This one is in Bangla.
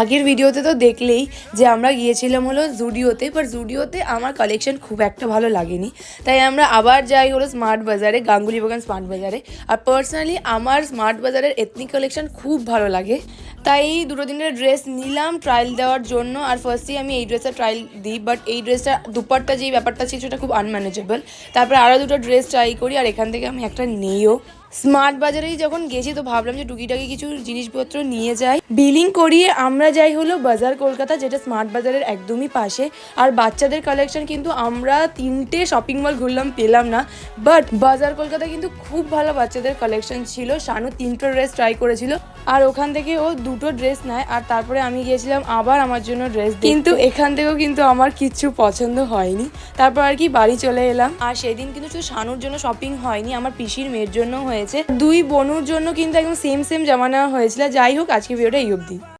আগের ভিডিওতে তো দেখলেই যে আমরা গিয়েছিলাম হলো জুডিওতে, বাট জুডিওতে আমার কালেকশন খুব একটা ভালো লাগেনি, তাই আমরা আবার যাই হলো স্মার্ট বাজারে, গাঙ্গুলি বাগান স্মার্ট বাজারে। আর পার্সোনালি আমার স্মার্ট বাজারের এথনিক কালেকশন খুব ভালো লাগে, তাই দুটো দিনের ড্রেস নিলাম ট্রায়াল দেওয়ার জন্য। আর ফার্স্টেই আমি এই ড্রেসটা ট্রায়াল দিই, বাট এই ড্রেসটা দুপাট্টা যেই ব্যাপারটা ছিল সেটা খুব আনম্যানেজেবল। তারপরে আরও দুটো ড্রেস ট্রাই করি, আর এখান থেকে আমি একটা নেইও। স্মার্ট বাজারেই যখন গেছি তো ভাবলাম যে টুকিটাকি কিছু জিনিসপত্র নিয়ে যাই। বিলিং করিয়ে আমরা যাই হলো বাজার কলকাতা, যেটা স্মার্ট বাজারের একদমই পাশে। আর বাচ্চাদের কালেকশন কিন্তু আমরা 3টে শপিং মল ঘুরলাম, পেলাম না, বাট বাজার কলকাতা কিন্তু খুব ভালো বাচ্চাদের কালেকশন ছিল। শানু 3টো ড্রেস ট্রাই করেছিল, আর ওখান থেকে ও 2টো ড্রেস নেয়। আর তারপরে আমি গিয়েছিলাম আবার আমার জন্য ড্রেস, কিন্তু এখান থেকেও কিন্তু আমার কিচ্ছু পছন্দ হয়নি। তারপর আর কি বাড়ি চলে এলাম। আর সেদিন কিন্তু শুধু শানুর জন্য শপিং হয়নি, আমার পিসির মেয়ের জন্য হয়েছে। 2 বোনুর জন্য কিন্তু একদম সেম জামা নেওয়া হয়েছিল। যাই হোক, আজকে ভিডিওটা এই অবধি।